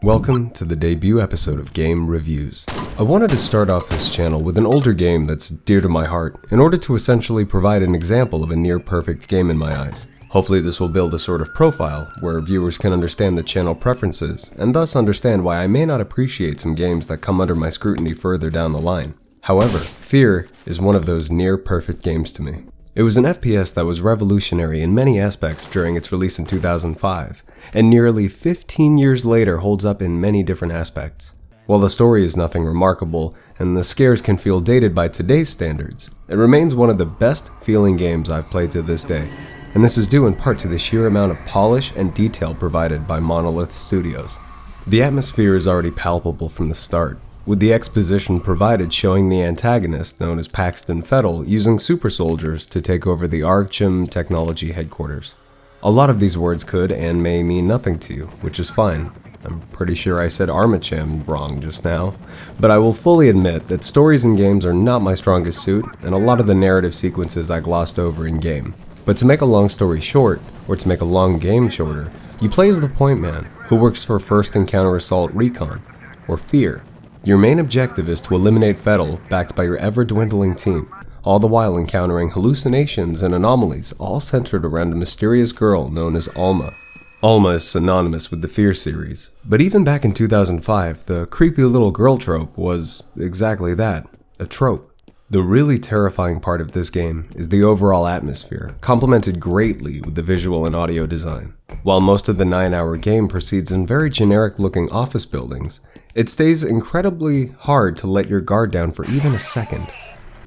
Welcome to the debut episode of Game Reviews. I wanted to start off this channel with an older game that's dear to my heart in order to essentially provide an example of a near-perfect game in my eyes. Hopefully this will build a sort of profile where viewers can understand the channel preferences and thus understand why I may not appreciate some games that come under my scrutiny further down the line. However, F.E.A.R is one of those near-perfect games to me. It was an FPS that was revolutionary in many aspects during its release in 2005, and nearly 15 years later holds up in many different aspects. While the story is nothing remarkable, and the scares can feel dated by today's standards, it remains one of the best feeling games I've played to this day, and this is due in part to the sheer amount of polish and detail provided by Monolith Studios. The atmosphere is already palpable from the start, with the exposition provided showing the antagonist, known as Paxton Fettel, using super soldiers to take over the Arkham Technology headquarters. A lot of these words could and may mean nothing to you, which is fine. I'm pretty sure I said Armacham wrong just now, but I will fully admit that stories in games are not my strongest suit, and a lot of the narrative sequences I glossed over in game. But to make a long story short, or to make a long game shorter, you play as the Point Man, who works for First Encounter Assault Recon, or F.E.A.R. Your main objective is to eliminate Fettel, backed by your ever-dwindling team, all the while encountering hallucinations and anomalies, all centered around a mysterious girl known as Alma. Alma is synonymous with the F.E.A.R series, but even back in 2005, the creepy little girl trope was exactly that, a trope. The really terrifying part of this game is the overall atmosphere, complemented greatly with the visual and audio design. While most of the 9-hour game proceeds in very generic-looking office buildings, it stays incredibly hard to let your guard down for even a second.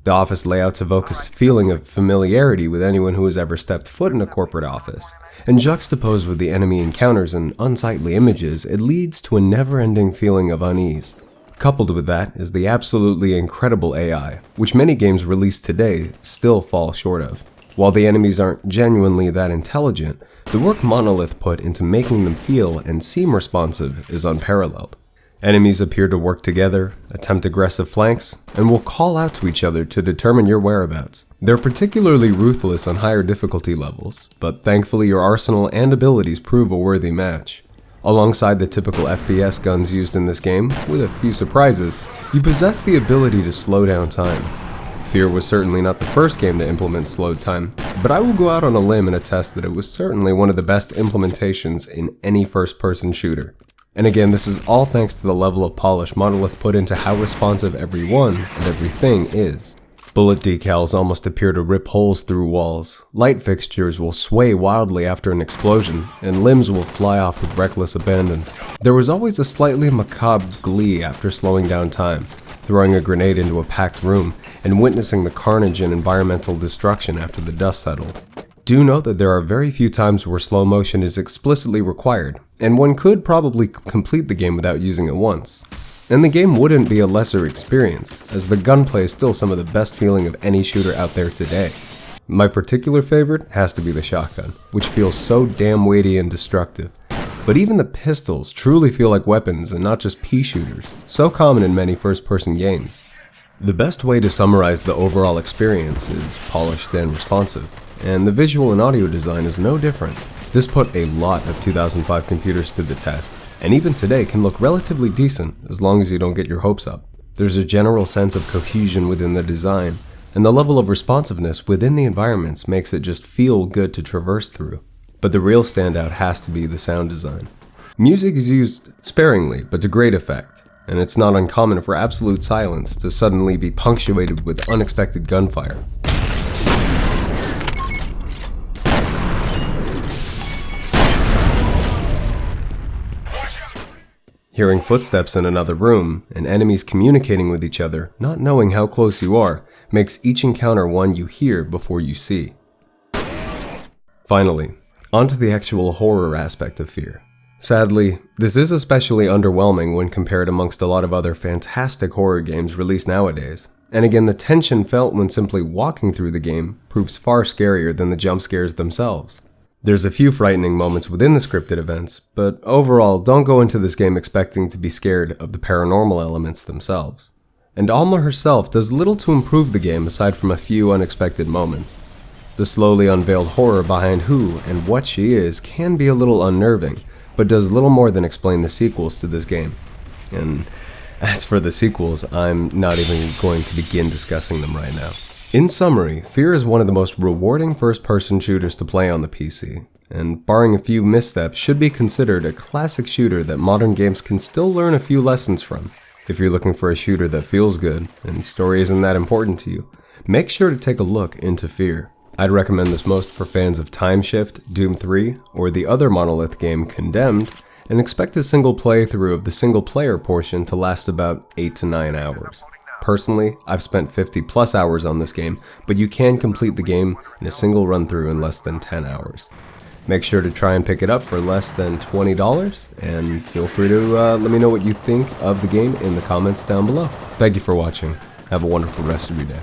The office layouts evoke a feeling of familiarity with anyone who has ever stepped foot in a corporate office, and juxtaposed with the enemy encounters and unsightly images, it leads to a never-ending feeling of unease. Coupled with that is the absolutely incredible AI, which many games released today still fall short of. While the enemies aren't genuinely that intelligent, the work Monolith put into making them feel and seem responsive is unparalleled. Enemies appear to work together, attempt aggressive flanks, and will call out to each other to determine your whereabouts. They're particularly ruthless on higher difficulty levels, but thankfully your arsenal and abilities prove a worthy match. Alongside the typical FPS guns used in this game, with a few surprises, you possess the ability to slow down time. F.E.A.R was certainly not the first game to implement slowed time, but I will go out on a limb and attest that it was certainly one of the best implementations in any first-person shooter. And again, this is all thanks to the level of polish Monolith put into how responsive everyone and everything is. Bullet decals almost appear to rip holes through walls, light fixtures will sway wildly after an explosion, and limbs will fly off with reckless abandon. There was always a slightly macabre glee after slowing down time, throwing a grenade into a packed room, and witnessing the carnage and environmental destruction after the dust settled. Do note that there are very few times where slow motion is explicitly required, and one could probably complete the game without using it once. And the game wouldn't be a lesser experience, as the gunplay is still some of the best feeling of any shooter out there today. My particular favorite has to be the shotgun, which feels so damn weighty and destructive. But even the pistols truly feel like weapons and not just pea shooters, so common in many first-person games. The best way to summarize the overall experience is polished and responsive, and the visual and audio design is no different. This put a lot of 2005 computers to the test, and even today can look relatively decent as long as you don't get your hopes up. There's a general sense of cohesion within the design, and the level of responsiveness within the environments makes it just feel good to traverse through. But the real standout has to be the sound design. Music is used sparingly, but to great effect, and it's not uncommon for absolute silence to suddenly be punctuated with unexpected gunfire. Hearing footsteps in another room, and enemies communicating with each other, not knowing how close you are, makes each encounter one you hear before you see. Finally, onto the actual horror aspect of F.E.A.R. Sadly, this is especially underwhelming when compared amongst a lot of other fantastic horror games released nowadays. And again, the tension felt when simply walking through the game proves far scarier than the jump scares themselves. There's a few frightening moments within the scripted events, but overall, don't go into this game expecting to be scared of the paranormal elements themselves. And Alma herself does little to improve the game aside from a few unexpected moments. The slowly unveiled horror behind who and what she is can be a little unnerving, but does little more than explain the sequels to this game. And as for the sequels, I'm not even going to begin discussing them right now. In summary, F.E.A.R is one of the most rewarding first-person shooters to play on the PC, and barring a few missteps, should be considered a classic shooter that modern games can still learn a few lessons from. If you're looking for a shooter that feels good, and story isn't that important to you, make sure to take a look into F.E.A.R. I'd recommend this most for fans of Time Shift, Doom 3, or the other Monolith game Condemned, and expect a single playthrough of the single player portion to last about 8 to 9 hours. Personally, I've spent 50 plus hours on this game, but you can complete the game in a single run through in less than 10 hours. Make sure to try and pick it up for less than $20, and feel free to let me know what you think of the game in the comments down below. Thank you for watching. Have a wonderful rest of your day.